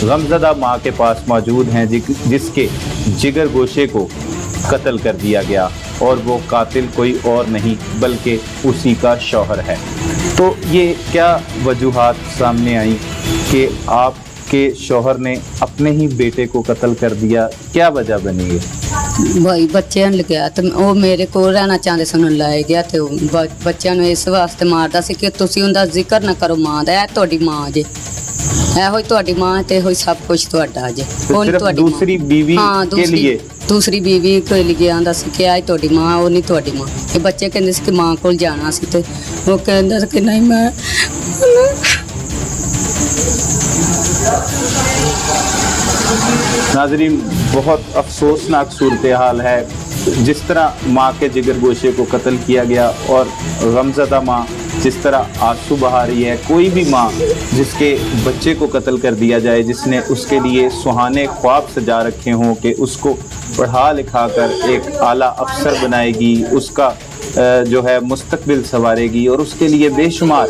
गमज़दा माँ के पास मौजूद हैं जिसके जिगर गोशे को कत्ल कर दिया गया और वो कातिल कोई और नहीं बल्कि उसी का शौहर है। तो ये क्या वजूहात सामने आई कि आपके शौहर ने अपने ही बेटे को कत्ल कर दिया, क्या वजह बनी है? भाई बच्चों ने गया तो वो मेरे को रहना चाहते सन लै गया तो बच्चों ने इस वास्ते मारदा सी कि तुसीं उनका जिक्र ना करो मां दा, तुहाडी मां जे, एहो तुहाडी मां ते होई सब कुछ तुहाडा जे। तो सिर्फ दूसरी बीवी के लिए, दूसरी बीवी के लिए आंदा सी कि आई तुहाडी मां, वो नहीं तुहाडी मां। ये बच्चे कहंदे सी कि मां कोल जाना सी ते वो कहंदा सी कि नहीं मैं नाज़रीन बहुत अफसोसनाक सूरत हाल है। जिस तरह माँ के जिगर गोशे को कत्ल किया गया और गमज़दा माँ जिस तरह आंसू बहा रही है, कोई भी माँ जिसके बच्चे को कत्ल कर दिया जाए, जिसने उसके लिए सुहाने ख्वाब सजा रखे हों कि उसको पढ़ा लिखा कर एक आला अफसर बनाएगी, उसका जो है मुस्तकबिल संवारेगी और उसके लिए बेशुमार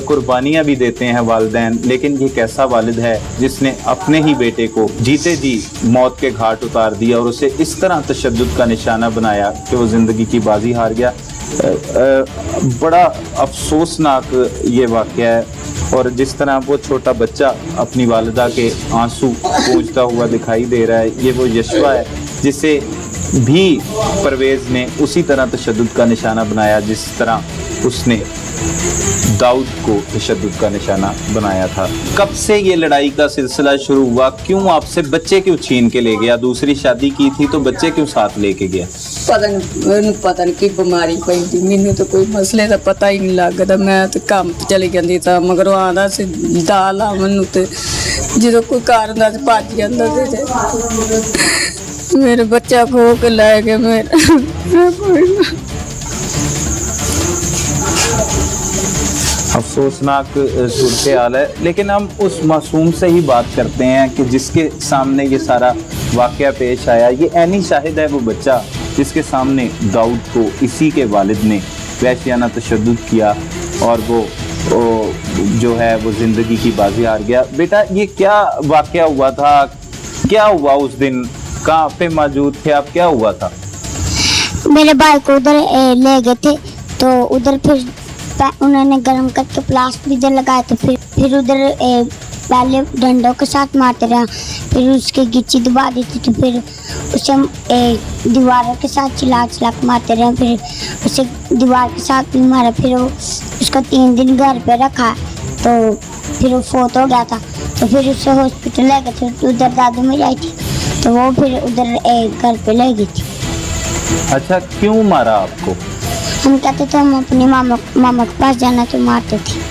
कुर्बानियाँ भी देते हैं वालिदैन, लेकिन ये कैसा वालिद है जिसने अपने ही बेटे को जीते जी मौत के घाट उतार दिया और उसे इस तरह तशद्दुद का निशाना बनाया कि वो ज़िंदगी की बाजी हार गया। बड़ा अफसोसनाक ये वाक़या है। और जिस तरह वो छोटा बच्चा अपनी वालिदा के आंसू पूंछता हुआ दिखाई दे रहा है, ये वो यशवा है जिसे भी परवेज़ ने उसी तरह तशद्दुद का निशाना बनाया जिस तरह उसने दाऊद को तशद्दुद का निशाना बनाया था। कब से ये लड़ाई का सिलसिला शुरू हुआ? क्यों आपसे बच्चे क्यों छीन के ले गया? दूसरी शादी की थी तो बच्चे क्यों साथ लेके गया? पता नहीं की बीमारी पई थी, मैनू तो कोई मसले का पता ही नहीं लगता। मैं तो काम ते चली जाती था, मगर आंदा सी दाल आ मैनू ते जो कोई घर हुंदा सी भज जांदा सी। मेरे बच्चा खो के लै गए मेरे। अफसोसनाक सूरत हाल है, लेकिन हम उस मासूम से ही बात करते हैं कि जिसके सामने ये सारा वाक़या पेश आया। ये ऐनी शाहिद है वो बच्चा जिसके सामने दाऊद को इसी के वालिद ने वहशियाना तशद्दुद किया और वो जो है वो ज़िंदगी की बाजी हार गया। बेटा ये क्या वाक़या हुआ था? क्या हुआ उस दिन? कहाँ पे मौजूद थे आप? क्या हुआ था? मेरे भाई को उधर ले गए थे तो उधर फिर उन्होंने गर्म करके प्लास्टिक इधर लगाया तो फिर उधर पहले डंडों के साथ मारते रहा, फिर उसकी गिच्ची दबा दी थी तो फिर उसे दीवारों के साथ चिल्ला के मारते रहे, फिर उसे दीवार के साथ भी मारा। फिर वो उसको 3 दिन घर पे रखा तो फिर वो फोत हो गया था तो फिर उसे हॉस्पिटल ले गए थे। तो उधर दादी में आई थी तो वो फिर उधर घर पे ले गई थी। अच्छा, क्यों मारा आपको? हम कहते थे हम अपनी मामा के पास जाना तो मारते थे।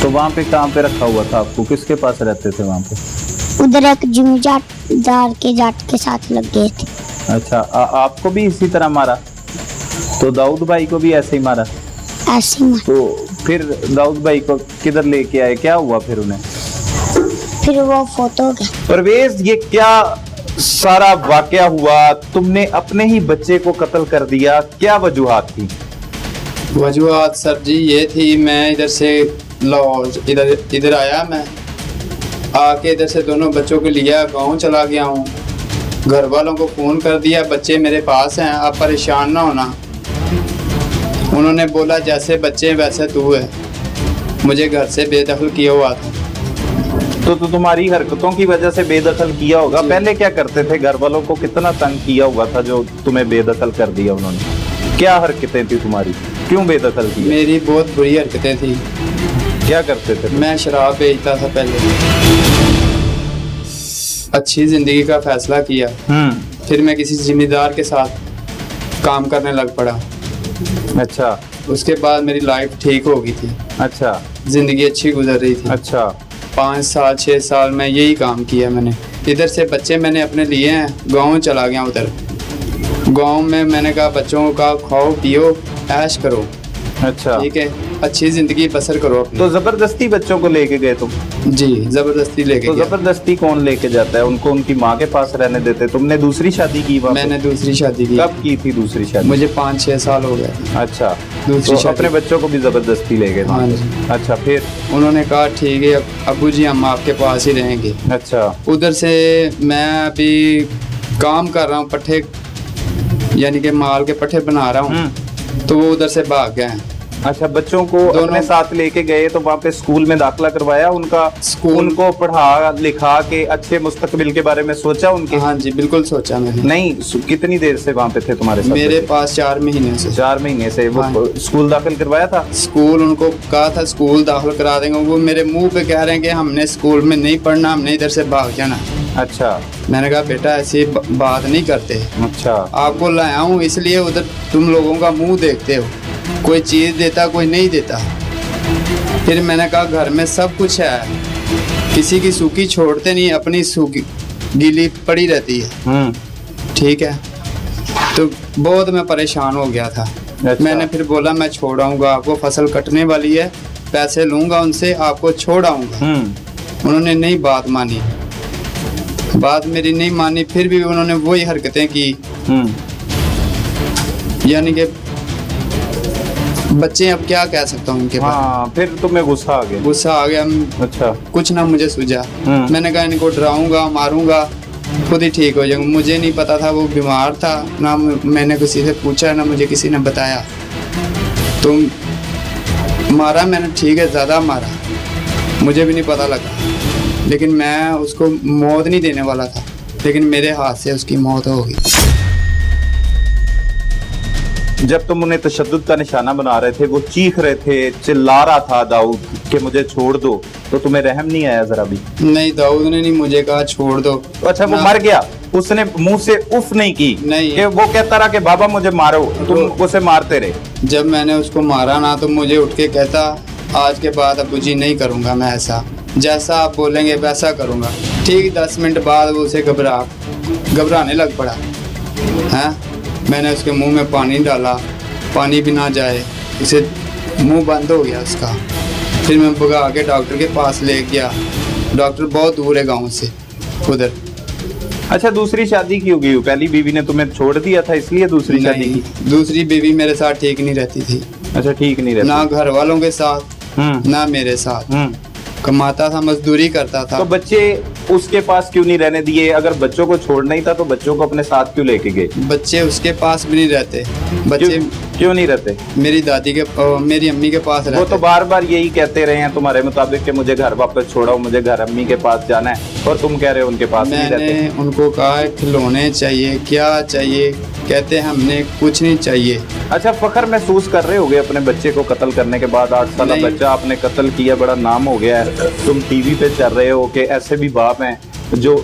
तो वहाँ पे कहाँ पे रखा हुआ था आपको? किसके पास रहते थे वहाँ पे? उधर एक जमींदार के जाट के साथ लग गए थे। अच्छा, आपको भी इसी तरह मारा? तो दाऊद भाई को भी ऐसे ही मारा? ऐसे ही मारा। तो फिर दाऊद भाई को किधर लेके आए? क्या हुआ फिर उन्हें? फिर वो फोटो हो गया। परवेज, ये क्या सारा वाकया हुआ? तुमने अपने ही बच्चे को कत्ल कर दिया, क्या वजूहात थी? वजूहात सर जी ये थी, मैं इधर से लाहौर इधर आया, मैं आके इधर से दोनों बच्चों को लिया गांव चला गया हूँ। घर वालों को फ़ोन कर दिया, बच्चे मेरे पास हैं, आप परेशान ना होना। उन्होंने बोला जैसे बच्चे वैसे तू है। मुझे घर से बेदखल किया हुआ था। तो तुम्हारी हरकतों की वजह से बेदखल किया होगा। पहले क्या करते थे? घर वालों को कितना तंग किया हुआ था जो तुम्हें बेदखल कर दिया उन्होंने? क्या हरकतें थी तुम्हारी? क्यों बेदखल की? मेरी बहुत बुरी हरकतें थी। क्या करते थे? मैं शराब बेचता था पहले। अच्छी जिंदगी का फैसला किया, फिर मैं किसी जिम्मेदार के साथ काम करने लग पड़ा। अच्छा, उसके बाद मेरी लाइफ ठीक हो गई थी। अच्छा, जिंदगी अच्छी गुजर रही थी। अच्छा, 5 साल 6 साल में यही काम किया मैंने। इधर से बच्चे मैंने अपने लिए हैं, गाँव चला गया। उधर गाँव में मैंने कहा बच्चों का खाओ पियो ऐश करो। अच्छा, ठीक है। अच्छी जिंदगी बसर करो अपनी। तो जबरदस्ती बच्चों को लेके गए तुम? जी जबरदस्ती लेके तो गया। जबरदस्ती कौन लेके जाता है उनको? उनकी माँ के पास रहने देते? तुमने दूसरी शादी की वहाँ पे? मैंने दूसरी शादी की। कब की थी दूसरी शादी? मुझे 5-6 साल हो गए। अच्छा, दूसरी तो शादी। अपने बच्चों को भी जबरदस्ती ले गए वहाँ हाँ पे? जी। अच्छा, फिर? उन्होंने कहा ठीक है अब्बू जी हम आपके पास ही रहेंगे। अच्छा, उधर से मैं अभी काम कर रहा हूँ, पट्ठे यानी कि माल के पट्ठे बना रहा हूँ, तो वो उधर से भाग गए हैं। अच्छा, बच्चों को दोनों- अपने साथ लेके गए तो वहाँ पे स्कूल में दाखिला करवाया उनका? स्कूल- उनको पढ़ा लिखा के अच्छे मुस्तकबिल के बारे में सोचा उनके? हाँ जी बिल्कुल सोचा मैंने। नहीं, कितनी देर से वहाँ पे थे तुम्हारे साथ? मेरे बच्चे? पास 4 महीने से। 4 महीने से। वो हाँ। स्कूल दाखिल करवाया था? स्कूल उनको कहा था स्कूल दाखिल करा देंगे, वो मेरे मुंह पे कह रहे हैं कि हमने स्कूल में नहीं पढ़ना, हमने इधर से भाग जाना। अच्छा मैंने कहा बेटा ऐसी बात नहीं करते, अच्छा। आपको लाया हूँ इसलिए उधर तुम लोगों का मुंह देखते हो, कोई चीज़ देता कोई नहीं देता। फिर मैंने कहा घर में सब कुछ है, किसी की सूखी छोड़ते नहीं, अपनी सूखी गीली पड़ी रहती है। ठीक है, तो बहुत मैं परेशान हो गया था। अच्छा। मैंने फिर बोला मैं छोड़ आऊँगा, आपको फसल कटने वाली है, पैसे लूँगा उनसे, आपको छोड़ आऊँगा। उन्होंने नहीं बात मानी, बात मेरी नहीं मानी, फिर भी उन्होंने वही हरकतें की। यानी कि बच्चे अब क्या कह सकता हूँ उनके बारे में। हाँ, फिर तुम्हें गुस्सा आ गया? गुस्सा आ गया, अच्छा। कुछ ना मुझे सूझा। मैंने कहा इनको डराऊंगा मारूंगा खुद ही ठीक हो जाएंगे। मुझे नहीं पता था वो बीमार था, ना मैंने किसी से पूछा ना मुझे किसी ने बताया। तो मारा मैंने, ठीक है ज़्यादा मारा, मुझे भी नहीं पता लगा, लेकिन मैं उसको मौत नहीं देने वाला था, लेकिन मेरे हाथ से उसकी मौत हो गई। जब तुम उन्हें तशद्दुद का निशाना बना रहे थे, वो चीख रहे थे, चिल्ला रहा था दाऊद कि मुझे छोड़ दो, तो तुम्हें रहम नहीं आया जरा भी? नहीं, दाऊद ने नहीं मुझे कहा छोड़ दो। अच्छा, वो ना- मर गया, उसने मुंह से उफ नहीं की? नहीं। कि वो कहता रहा कि बाबा मुझे मारो, तुम उसे मारते रहे? जब मैंने उसको मारा ना, तो मुझे उठ के कहता आज के बाद अब्बू जी नहीं करूँगा मैं ऐसा, जैसा आप बोलेंगे वैसा करूँगा। ठीक 10 मिनट बाद वो उसे घबराने लग पड़ा। हैं, मैंने उसके मुंह में पानी डाला, पानी भी ना जाए, उसे मुंह बंद हो गया उसका। फिर मैं भगा के डॉक्टर के पास ले गया, डॉक्टर बहुत दूर है गांव से उधर। अच्छा, दूसरी शादी क्यों की? पहली बीवी ने तुम्हें छोड़ दिया था इसलिए दूसरी शादी नहीं, की? दूसरी बीवी मेरे साथ ठीक नहीं रहती थी, अच्छा, ठीक नहीं रहती? ना घर वालों के साथ हम्म ना मेरे साथ। हम्म। कमाता था, मजदूरी करता था। तो बच्चे उसके पास क्यों नहीं रहने दिए? अगर बच्चों को छोड़ना ही था तो बच्चों को अपने साथ क्यों लेके गए? बच्चे उसके पास भी नहीं रहते, बच्चे क्यों नहीं रहते? मेरी दादी के मेरी अम्मी के पास वो रहते। तो बार बार यही कहते रहे हैं तुम्हारे मुताबिक कि मुझे घर वापस छोड़ो, मुझे घर अम्मी के पास जाना है, और तुम कह रहे हो उनके पास नहीं रहते। मैंने उनको कहा खिलौने चाहिए, क्या चाहिए, कहते हैं हमने कुछ नहीं चाहिए। अच्छा, फख्र महसूस कर रहे होगे अपने बच्चे को कत्ल करने के बाद? 8 साल नहीं। बच्चा आपने कत्ल किया, बड़ा नाम हो गया है, तुम टीवी पे चल रहे हो कि ऐसे भी बाप हैं जो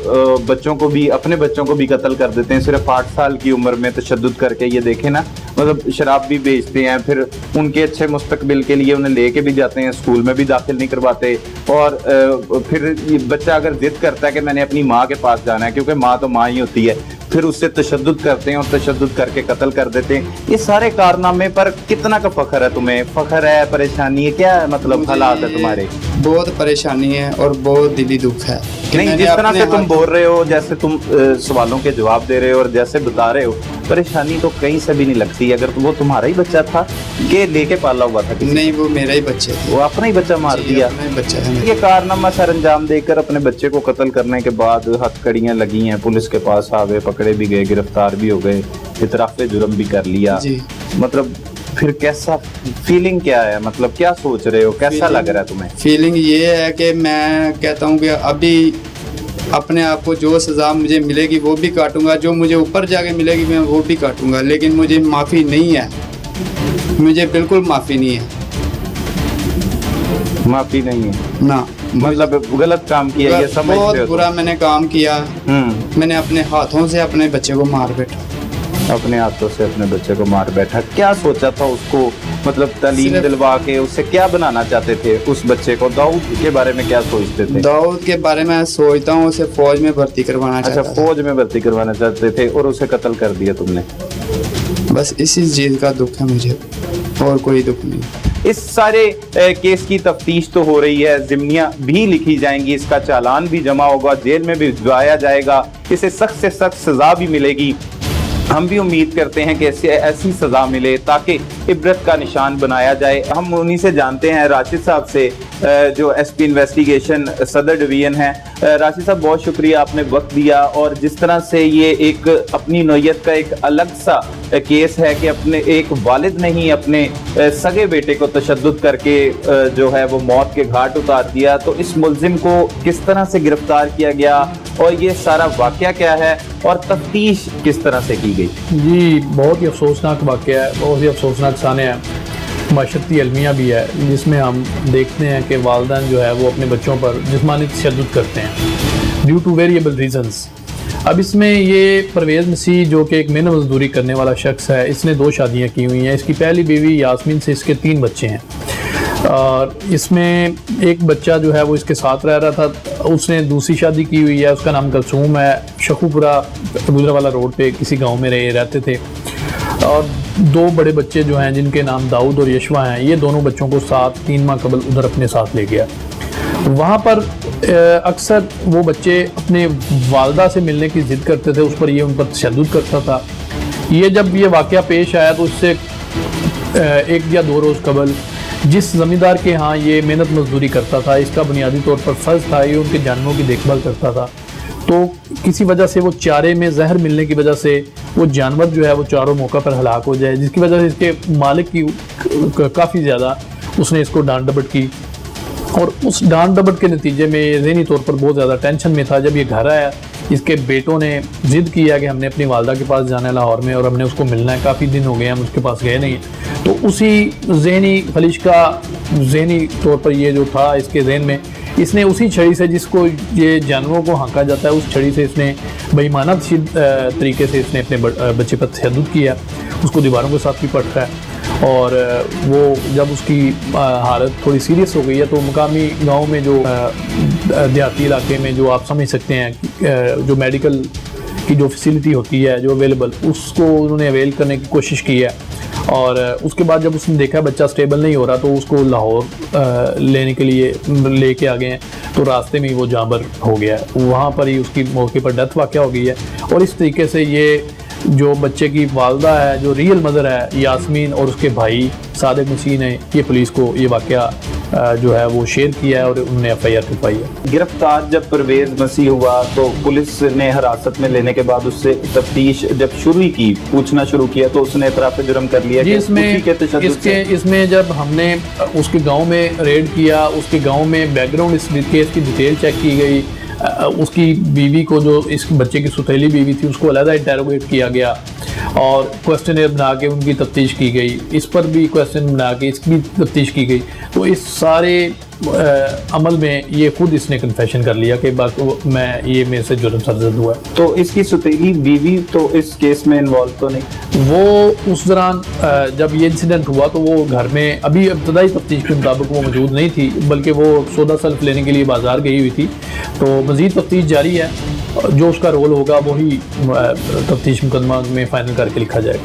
बच्चों को भी, अपने बच्चों को भी कत्ल कर देते हैं सिर्फ 8 साल की उम्र में तशद्दुद करके। ये देखे ना, मतलब शराब भी बेचते हैं, फिर उनके अच्छे मुस्तकबिल के लिए उन्हें लेके भी जाते हैं, स्कूल में भी दाखिल नहीं करवाते, और फिर बच्चा अगर जिद करता है कि मैंने अपनी माँ के पास जाना है, क्योंकि माँ तो माँ ही होती है, फिर उससे तशद्दुद करते हैं और तशद्दुद करके कत्ल कर देते हैं। ये सारे कारनामे पर कितना का फख्र है तुम्हें? फख्र है, परेशानी है, क्या मतलब मुझे हालात है तुम्हारे? बहुत परेशानी है और बहुत दिली दुख है कि नहीं, मैंने जिस तरह अपने से तुम हाथ- बोल रहे हो, जैसे तुम सवालों के जवाब दे रहे हो और जैसे बता रहे हो, परेशानी तो कहीं से भी नहीं लगती। अगर वो तुम्हारा ही बच्चा था कि लेके पाला हुआ था किसी? नहीं, वो मेरा ही बच्चे थे। वो अपना ही बच्चा मार जी, दिया? अपना ही बच्चा है मेरा। ये कारनामा सर अंजाम देकर अपने बच्चे को कत्ल करने के बाद हथकड़ियां लगी हैं, पुलिस के पास आ गए, पकड़े भी गए, गिरफ्तार भी हो गए, इतराफ़े जुर्म भी कर लिया। जी। मतलब फिर कैसा फीलिंग क्या है, मतलब क्या सोच रहे हो, कैसा लग रहा है तुम्हें? फीलिंग ये है कि मैं कहता हूँ कि अभी अपने आप को जो सज़ा मुझे मिलेगी वो भी काटूंगा, जो मुझे ऊपर जाके मिलेगी मैं वो भी काटूंगा, लेकिन मुझे माफ़ी नहीं है, मुझे बिल्कुल माफ़ी नहीं है। माफी नहीं है ना, मतलब गलत काम किया, ये समझते बहुत हो बुरा मैंने काम किया। तुम? मैंने अपने हाथों से अपने बच्चे को मार बैठा। अपने हाथों से अपने बच्चे को मार बैठा। क्या सोचा था उसको, मतलब तालीम सिर्फ- दिलवा के उससे क्या बनाना चाहते थे उस बच्चे को? दाऊद के बारे में क्या सोचते थे? दाऊद के बारे में सोचता हूँ उसे फौज में भर्ती करवाना अच्छा, चाहता था। फौज में भर्ती करवाना चाहते थे और उसे कत्ल कर दिया तुमने? बस इसी चीज़ का दुख है मुझे, और कोई दुख नहीं। इस सारे केस की तफ्तीश तो हो रही है, ज़िम्नियाँ भी लिखी जाएंगी, इसका चालान भी जमा होगा, जेल में भी भिजवाया जाएगा, इसे सख्त से सख्त सज़ा भी मिलेगी। हम भी उम्मीद करते हैं कि ऐसी सज़ा मिले ताकि इबरत का निशान बनाया जाए। हम उन्हीं से जानते हैं, राशिद साहब से, जो एसपी इन्वेस्टिगेशन सदर डिवीज़न है। राशिद साहब, बहुत शुक्रिया, आपने वक्त दिया, और जिस तरह से ये एक अपनी नौयत का एक अलग सा केस है कि अपने एक वालिद ने ही अपने सगे बेटे को तशद्दुद करके जो है वो मौत के घाट उतार दिया, तो इस मुल्जिम को किस तरह से गिरफ्तार किया गया और ये सारा वाक़या क्या है और तफ्तीश किस तरह से की गई? जी, बहुत ही अफसोसनाक वाक़या है, बहुत ही अफसोसनाक साने हैं, माशरती अलमिया भी है, जिसमें हम देखते हैं कि वालिदैन जो है वो अपने बच्चों पर जिस्मानी तशद्दुद करते हैं ड्यू टू वेरिएबल रीजंस। अब इसमें ये परवेज़ मसीह जो कि एक मेहनत मजदूरी करने वाला शख्स है, इसने 2 शादियाँ की हुई हैं। इसकी पहली बीवी यास्मीन से इसके 3 बच्चे हैं, और इसमें एक बच्चा जो है वो इसके साथ रह रहा था। उसने दूसरी शादी की हुई है, उसका नाम कलसूम है, शखूपुरा गुजरावाला रोड पे किसी गांव में रहते थे। और 2 बड़े बच्चे जो हैं जिनके नाम दाऊद और यशवा हैं, ये दोनों बच्चों को 3 माह कबल उधर अपने साथ ले गया। वहाँ पर अक्सर वो बच्चे अपने वालदा से मिलने की ज़िद करते थे, उस पर ये उन पर तशद्दुद करता था। ये जब ये वाक़या पेश आया तो उससे 1 या 2 रोज़ कबल जिस ज़मींदार के यहाँ ये मेहनत मजदूरी करता था, इसका बुनियादी तौर पर फ़र्ज़ था ये उनके जानवरों की देखभाल करता था। तो किसी वजह से वो चारे में जहर मिलने की वजह से वो जानवर जो है वो चारों मौका पर हलाक हो जाए, जिसकी वजह से इसके मालिक की काफ़ी ज़्यादा उसने इसको डांट डपट की, और उस डांट डपट के नतीजे में ये ज़हनी तौर पर बहुत ज़्यादा टेंशन में था। जब ये घर आया, इसके बेटों ने ज़िद किया कि हमने अपनी वालदा के पास जाना है लाहौर में और हमने उसको मिलना है, काफ़ी दिन हो गए हम उसके पास गए नहीं। तो उसी ज़हनी खलिश का ज़हनी तौर पर ये जो था इसके जहन में, इसने उसी छड़ी से जिसको ये जानवरों को हाँका जाता है, उस छड़ी से इसने बेईमाना तरीके से इसने अपने बच्चे पर तशद्दुद किया, उसको दीवारों के साथ भी पटका है। और वो जब उसकी हालत थोड़ी सीरियस हो गई है तो मुकामी गांव में जो देहाती इलाके में जो आप समझ सकते हैं जो मेडिकल की जो फैसिलिटी होती है जो अवेलेबल, उसको उन्होंने अवेल करने की कोशिश की है। और उसके बाद जब उसने देखा बच्चा स्टेबल नहीं हो रहा तो उसको लाहौर लेने के लिए लेके आ गए हैं, तो रास्ते में ही वो जाबर हो गया है, वहाँ पर ही उसकी मौके पर डेथ वाक़या हो गई है। और इस तरीके से ये जो बच्चे की वालदा है, जो रियल मदर है यास्मीन, और उसके भाई सादिक मसीह ने ये पुलिस को ये वाक़या जो है वो शेयर किया है और उन्होंने FIR करवाई है। गिरफ्तार जब परवेज़ मसीह हुआ तो पुलिस ने हिरासत में लेने के बाद उससे तफ्तीश जब शुरू की, पूछना शुरू किया, तो उसने इतराफ़ जुर्म कर लिया। जी, इसमें जब हमने उसके गांव में रेड किया, उसके गांव में बैकग्राउंड इस केस की डिटेल चेक की गई, उसकी बीवी को, जो इस बच्चे की सुथेली बीवी थी, उसको अलग इंटेरोगेट किया गया और क्वेश्चनर बना के उनकी तफ्तीश की गई, इस पर भी क्वेश्चन बना के इसकी तफ्तीश की गई। तो इस सारे अमल में ये खुद इसने कन्फेशन कर लिया कि मैं ये मेरे से जुर्म सरजद हुआ। तो इसकी सुतेली बीवी तो इस केस में इन्वॉल्व तो नहीं? वो उस दौरान जब ये इंसिडेंट हुआ तो वो घर में अभी इब्तदाई तफ्तीश के मुताबिक वो मौजूद नहीं थी, बल्कि वो सौदा सल्फ लेने के लिए बाजार गई हुई थी। तो मज़ीद तफ्तीश जारी है, जो उसका रोल होगा वही तफ्तीश मुकदमा में फ़ाइनल करके लिखा जाएगा।